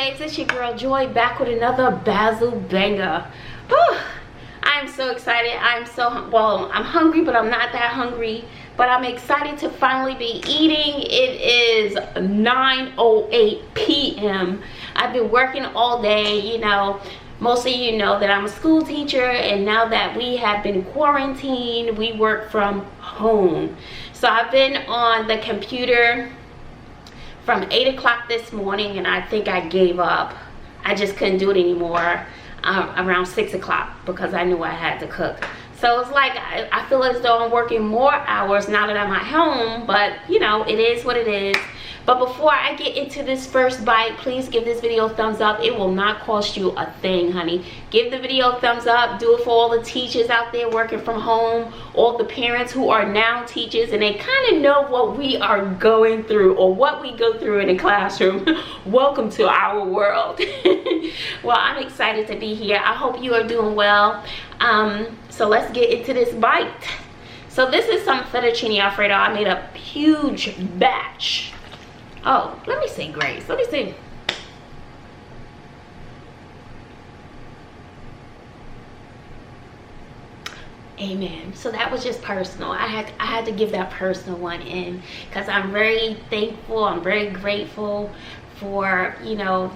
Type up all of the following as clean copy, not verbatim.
babes, it's your girl Joy back with another Bazzle banger. Whew. I'm so excited. I'm hungry, but I'm not that hungry. But I'm excited to finally be eating. It is 9:08 p.m. I've been working all day, you know. Most of you know that I'm a school teacher, and now that we have been quarantined, we work from home. So I've been on the computer from 8 o'clock this morning, and I think I gave up. I just couldn't do it anymore around 6 o'clock because I knew I had to cook. So it's like I feel as though I'm working more hours now that I'm at home, but you know, it is what it is. But before I get into this first bite, please give this video a thumbs up. It will not cost you a thing, honey. Give the video a thumbs up. Do it for all the teachers out there working from home, all the parents who are now teachers, and they kind of know what we are going through or what we go through in the classroom. Welcome to our world. Well, I'm excited to be here. I hope you are doing well. So let's get into this bite. So this is some fettuccine Alfredo. I made a huge batch. Oh, let me say grace. Let me see. Amen. So that was just personal. I had to give that personal one in because I'm very thankful. I'm very grateful for, you know,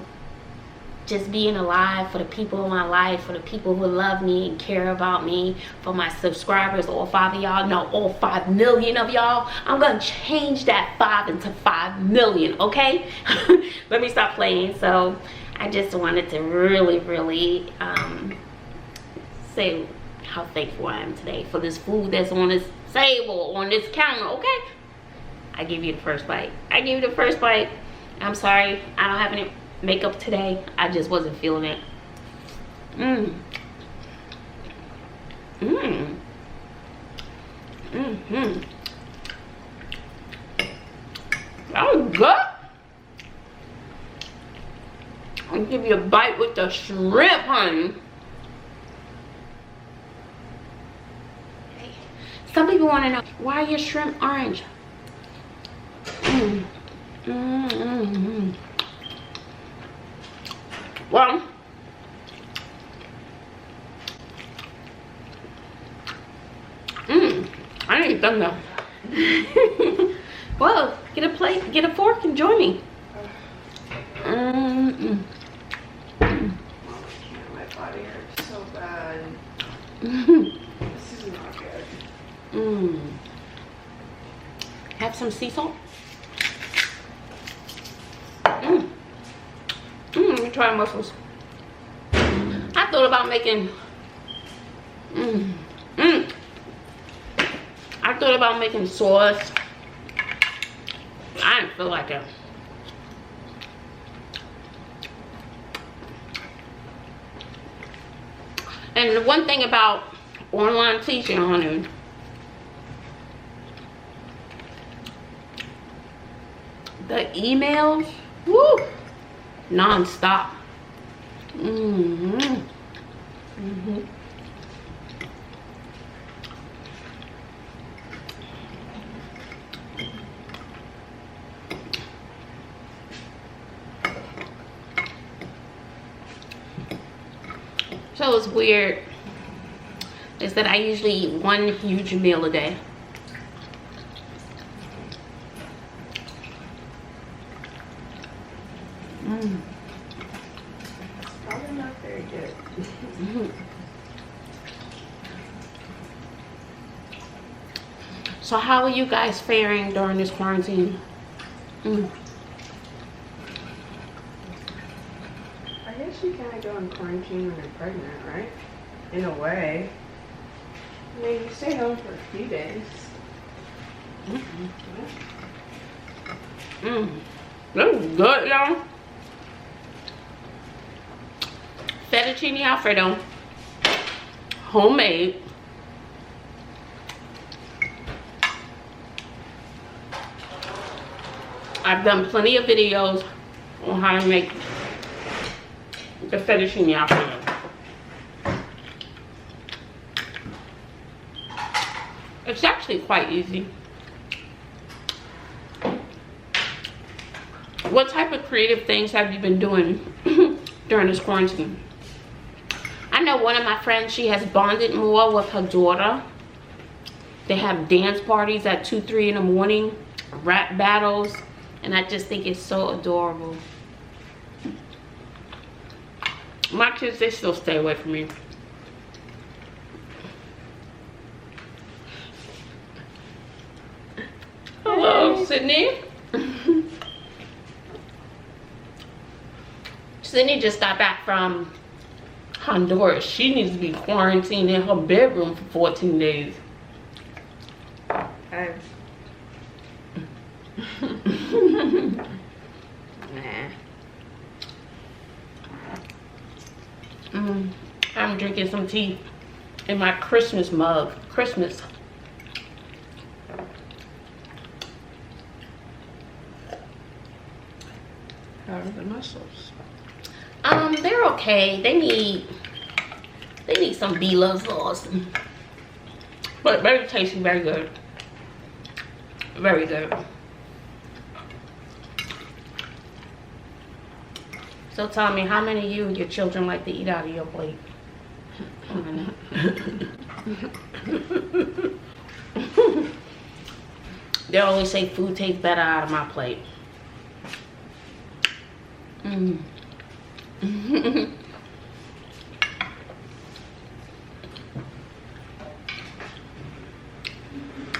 just being alive, for the people in my life, for the people who love me and care about me, for my subscribers, all 5 of y'all, no, all 5 million of y'all. I'm gonna change that 5 into 5 million, okay? Let me stop playing. So I just wanted to really say how thankful I am today for this food that's on this table, on this counter, okay? I give you the first bite. I give you the first bite. I'm sorry, I don't have any makeup today. I just wasn't feeling it. That was good. I'll give you a bite with the shrimp, honey. Some people want to know, why are your shrimp orange? Well, I ain't done though. Well, get a plate, get a fork, and join me. My body hurts so bad. This is not good. Have some sea salt. Let me try mussels. I thought about making I thought about making sauce. I didn't feel like it. And the one thing about online teaching, honey, the emails, woo, non-stop. So it's weird is that I usually eat one huge meal a day. Probably not very good. So how are you guys faring during this quarantine? I guess you kind of go in quarantine when you're pregnant, right? In a way. I mean, you stay home for a few days. That's good, y'all. Fettuccine Alfredo, homemade. I've done plenty of videos on how to make the fettuccine Alfredo. It's actually quite easy. what type of creative things have you been doing during this quarantine? I know one of my friends, she has bonded more with her daughter. They have dance parties at 2, 3 in the morning, rap battles, and I just think it's so adorable. My kids, they still stay away from me. Hello, Sydney. Sydney just got back from Honduras. She needs to be quarantined in her bedroom for 14 days. I'm drinking some tea in my Christmas mug. Christmas. How are the mussels? They're okay. They need some B-love sauce. But very tasty, very good. Very good. So tell me, how many of you and your children like to eat out of your plate? They always say food tastes better out of my plate.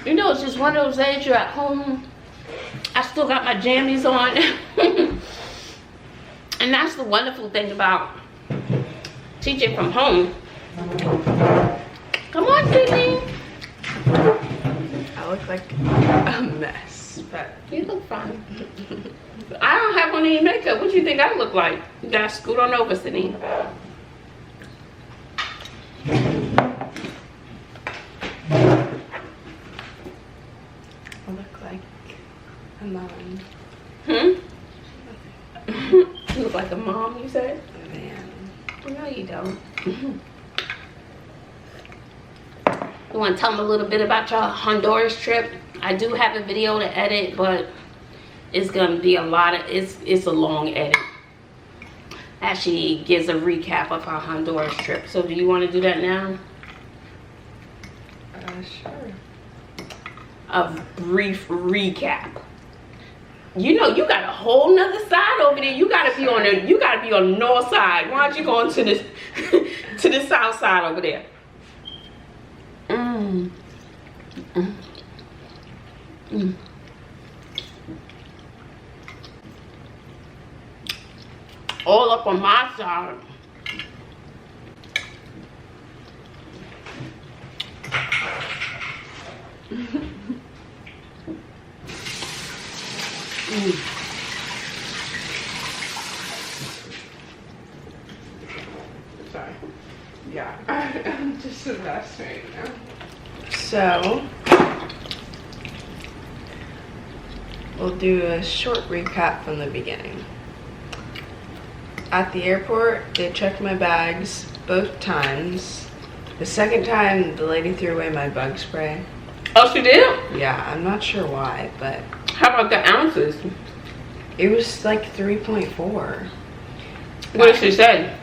You know, it's just one of those days you're at home. I still got my jammies on. And that's the wonderful thing about teaching from home. Come on, Sydney. I look like a mess, but You look fine. I don't have on any makeup. What do you think I look like? You gotta scoot on over, Sydney. I look like a mom. You look like a mom, you said? Man. No, you don't. You want to tell them a little bit about your Honduras trip? I do have a video to edit, but it's gonna be a lot of it's a long edit. Actually gives a recap of our Honduras trip. So do you want to do that now? Sure. A brief recap. You know, you got a whole nother side over there. You gotta be on the north side. Why don't you go into this to the south side over there? All up on my side. Sorry. Yeah, I'm just a mess right now. So, we'll do a short recap from the beginning. At the airport, they checked my bags both times. The second time, the lady threw away my bug spray. Oh, she did? Yeah, I'm not sure why, but How about the ounces? it was like 3.4. What did she say?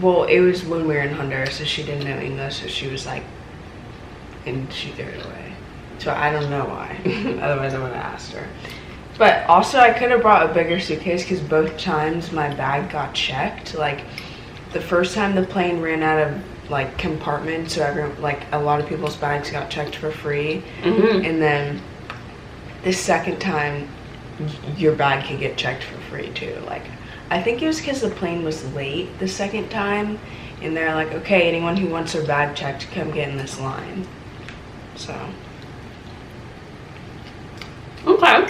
Well, it was when we were in Honduras, so she didn't know English, so she was like, and she threw it away. So I don't know why. Otherwise, I would have asked her. But also, I could have brought a bigger suitcase because both times my bag got checked. Like, the first time the plane ran out of like compartments, so everyone, like a lot of people's bags got checked for free. And then the second time, your bag could get checked for free too. Like, I think it was because the plane was late the second time, and they're like, okay, anyone who wants their bag checked, come get in this line. So. Okay.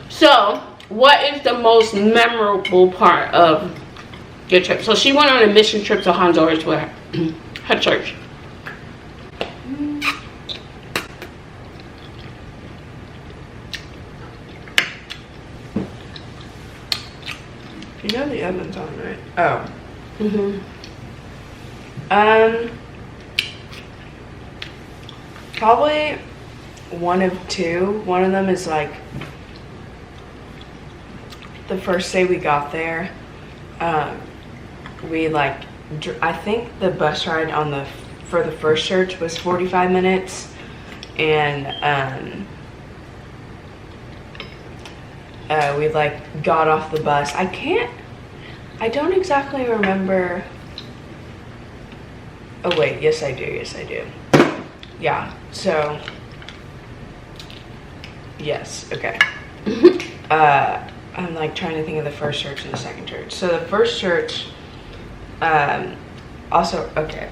So, what is the most memorable part of your trip? So she went on a mission trip to Honduras with her church. You know the oven's on, right? Oh. Probably one of two. One of them is like the first day we got there, we like, I think the bus ride for the first church was 45 minutes, and we like got off the bus. I don't exactly remember. Oh wait, yes I do. Yeah, so, yes, okay. I'm like trying to think of the first church and the second church. So the first church, also, okay,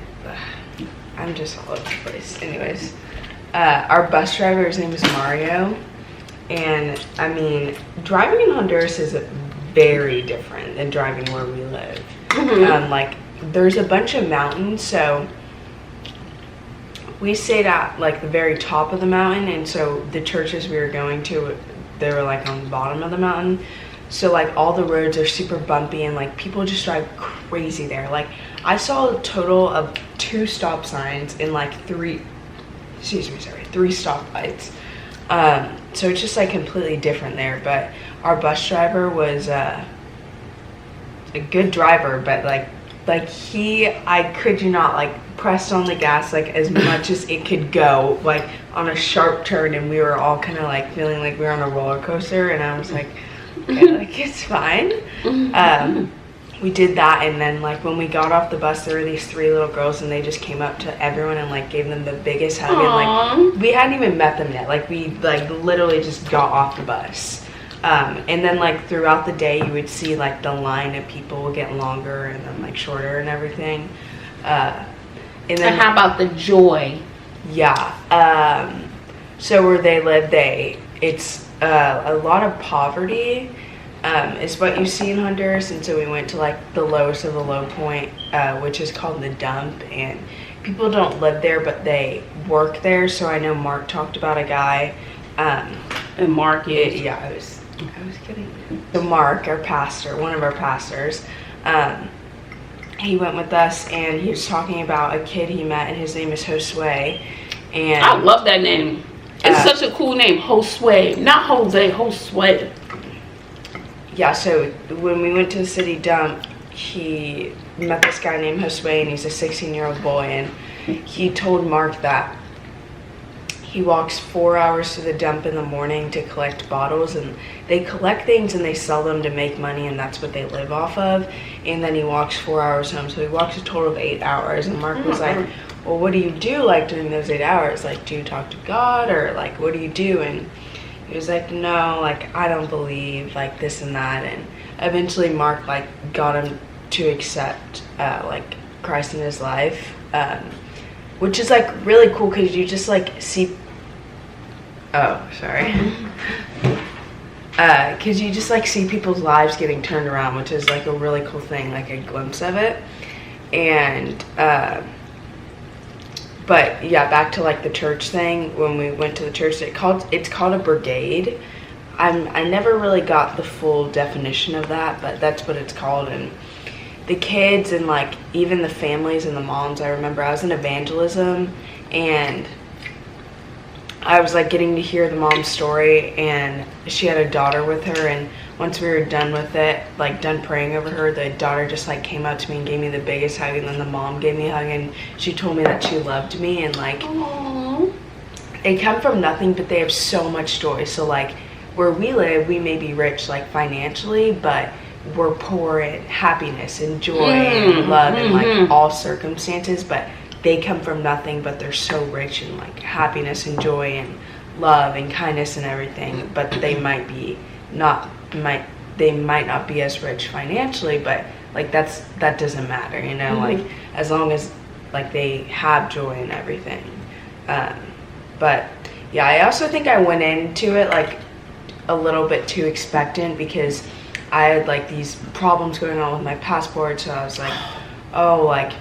I'm just all over the place. Anyways, our bus driver, his name is Mario, and I mean, driving in Honduras is very different than driving where we live. Like, there's a bunch of mountains, so we stayed at like the very top of the mountain, and so the churches we were going to, they were like on the bottom of the mountain. So like all the roads are super bumpy, and like people just drive crazy there. Like I saw a total of 2 stop signs and like 3 stoplights. So it's just like completely different there. But our bus driver was a good driver, but like he, I could you not, like pressed on the gas like as much as it could go, like on a sharp turn, and we were all kind of like feeling like we were on a roller coaster, and I was like, okay, like it's fine. We did that, and then like when we got off the bus, there were these 3 little girls, and they just came up to everyone and like gave them the biggest hug. Aww. And like we hadn't even met them yet, like we like literally just got off the bus. And then like throughout the day you would see like the line of people get longer and then like shorter and everything. And then how about the joy? Yeah. So where they live, it's a lot of poverty is what you see in Honduras. And so we went to like the lowest of the low point, which is called the dump, and people don't live there but they work there. So I know Mark talked about a guy, And Mark is? Yeah, I was kidding. So Mark, our pastor, one of our pastors, he went with us, and he was talking about a kid he met, and his name is Josue. And I love that name. It's such a cool name, Josue. Not Jose, Josue. Yeah, so when we went to the city dump, he met this guy named Josue, and he's a 16-year-old boy, and he told Mark that he walks 4 hours to the dump in the morning to collect bottles, and they collect things and they sell them to make money, and that's what they live off of. And then he walks 4 hours home, so he walks a total of 8 hours. And Mark was like, well, what do you do like during those 8 hours? Like, do you talk to God, or like what do you do? And he was like, no, like I don't believe, like this and that. And eventually Mark like got him to accept like Christ in his life, which is like really cool, because you just like see, because you just like see people's lives getting turned around, which is like a really cool thing, like a glimpse of it. And but yeah, back to like the church thing. When we went to the church, it's called a brigade. I never really got the full definition of that, but that's what it's called. And the kids and like even the families and the moms, I remember I was in evangelism, and I was like getting to hear the mom's story, and she had a daughter with her, and once we were done with it, like done praying over her, the daughter just like came up to me and gave me the biggest hug, and then the mom gave me a hug, and she told me that she loved me. And like, Aww. They come from nothing, but they have so much joy. So like where we live, we may be rich like financially, but we're poor in happiness and joy and love and like all circumstances. But they come from nothing, but they're so rich in like happiness and joy and love and kindness and everything. But they might not be as rich financially, but like that doesn't matter, you know. Like as long as like they have joy and everything. But yeah, I also think I went into it like a little bit too expectant, because I had like these problems going on with my passport. So I was like, oh, like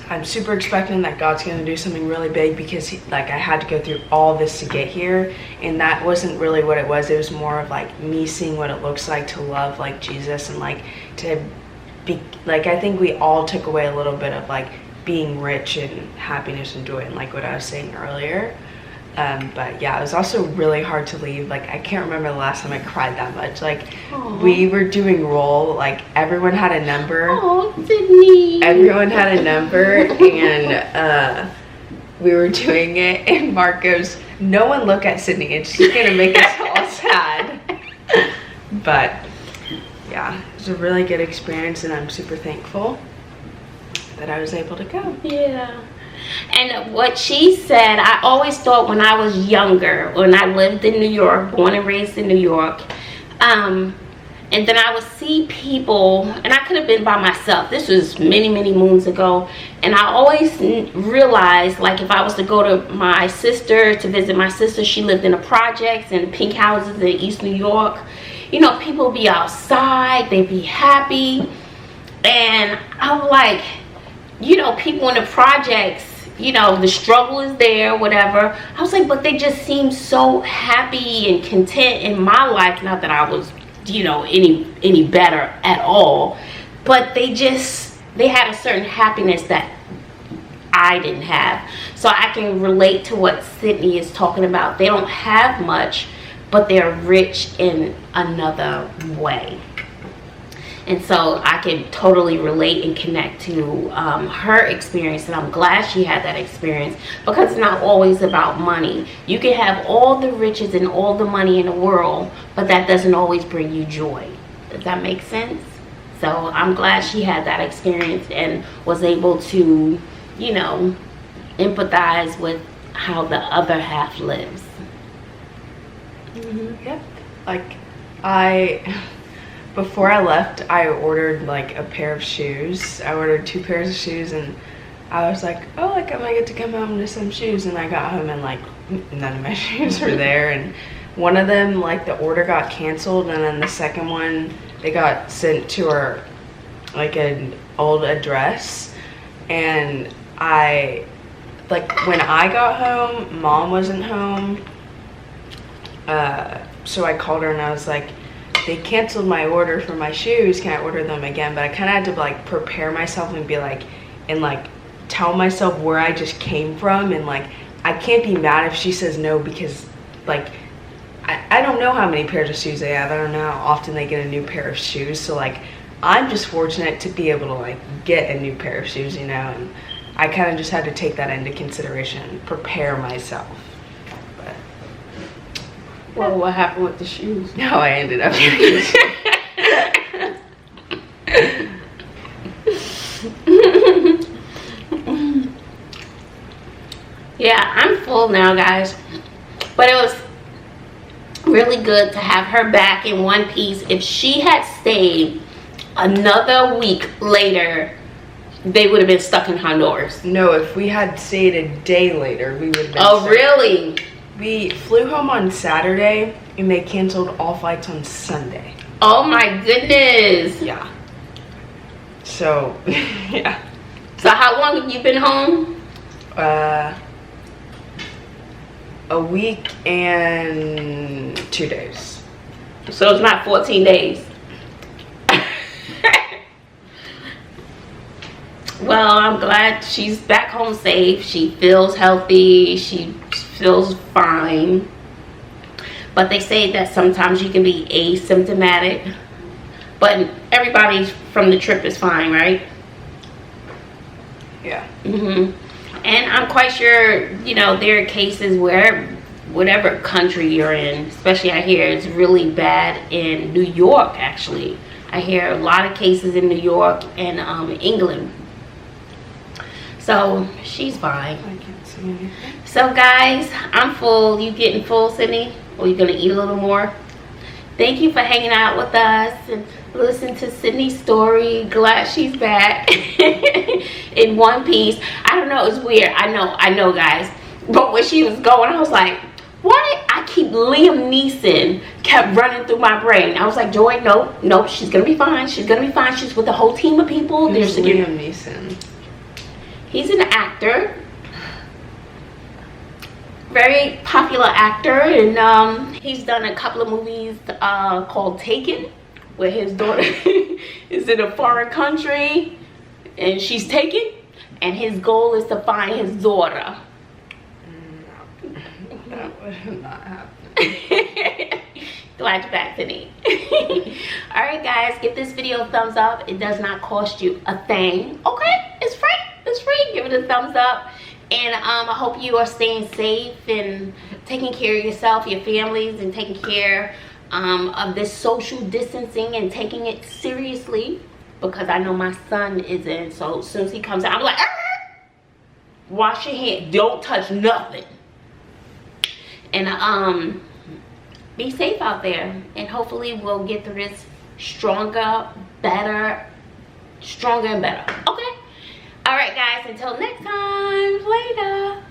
I'm super expecting that God's going to do something really big, because like I had to go through all this to get here. And that wasn't really what it was. It was more of like me seeing what it looks like to love like Jesus, and like to be like, I think we all took away a little bit of like being rich and happiness and joy, and like what I was saying earlier. But yeah, it was also really hard to leave. Like, I can't remember the last time I cried that much. Like, Aww. we were doing roll, like everyone had a number. Oh, Sydney. Everyone had a number, and we were doing it, and Mark goes, "No one look at Sydney, it's just gonna make us all sad." But yeah, it was a really good experience, and I'm super thankful that I was able to go. Yeah. And what she said, I always thought when I was younger, when I lived in New York, born and raised in New York, and then I would see people, and I could have been by myself. This was many, many moons ago. And I always realized, like, if I was to go to my sister, to visit my sister, she lived in the projects and pink houses in East New York. You know, people be outside, they be happy. And I'm like, you know, people in the projects, you know, the struggle is there, whatever. I was like, but they just seem so happy and content in my life. Not that I was, you know, any better at all, but they had a certain happiness that I didn't have. So I can relate to what Sydney is talking about. They don't have much, but they're rich in another way. And so I can totally relate and connect to her experience, and I'm glad she had that experience, because it's not always about money. You can have all the riches and all the money in the world, but that doesn't always bring you joy. Does that make sense? So I'm glad she had that experience and was able to, you know, empathize with how the other half lives. Mm-hmm. Yep. Like, before I left, I ordered like a pair of shoes. I ordered 2 pairs of shoes, and I was like, oh, like I might get to come home to some shoes. And I got home and like none of my shoes were there. And one of them, like the order got canceled, and then the second one, they got sent to our like an old address. And when I got home, Mom wasn't home. So I called her and I was like, they canceled my order for my shoes, can I order them again? But I kind of had to like prepare myself and be like, and like tell myself where I just came from, and like I can't be mad if she says no, because like I don't know how many pairs of shoes they have. I don't know how often they get a new pair of shoes. So like I'm just fortunate to be able to like get a new pair of shoes, you know, and I kind of just had to take that into consideration, prepare myself. Well, what happened with the shoes? No, I ended up Yeah, I'm full now, guys. But it was really good to have her back in one piece. If she had stayed another week later, they would have been stuck in Honduras. No, if we had stayed a day later, we would have been stuck. Really? We flew home on Saturday, and they canceled all flights on Sunday. Oh my goodness. Yeah. So, yeah. So how long have you been home? A week and 2 days. So it's not 14 days. Well, I'm glad she's back home safe. She feels healthy. She feels fine. But they say that sometimes you can be asymptomatic. But everybody from the trip is fine, right? Yeah. And I'm quite sure, you know, there are cases where whatever country you're in, especially I hear it's really bad in New York, actually. I hear a lot of cases in New York and England. So she's fine. I can't see anything. So guys, I'm full. You getting full, Sydney? Or you gonna eat a little more? Thank you for hanging out with us and listen to Sydney's story. Glad she's back in one piece. I don't know, it's weird. I know guys. But when she was going, I was like, why did I keep Liam Neeson kept running through my brain? I was like, Joy, nope, she's gonna be fine. She's gonna be fine. She's with a whole team of people. Who's Liam Neeson? He's an actor, very popular actor, and he's done a couple of movies called Taken, where his daughter is in a foreign country and she's taken, and his goal is to find his daughter. That would not happen. Glad you're back, Penny. Alright guys, give this video a thumbs up. It does not cost you a thing. Okay, it's free. It's free. Give it a thumbs up. And I hope you are staying safe and taking care of yourself, your families, and taking care of this social distancing and taking it seriously, because I know my son isn't. So as soon as he comes out, I'm like, wash your hands, don't touch nothing. And be safe out there, and hopefully we'll get through this stronger, better, stronger and better. Okay, all right guys, until next time, later.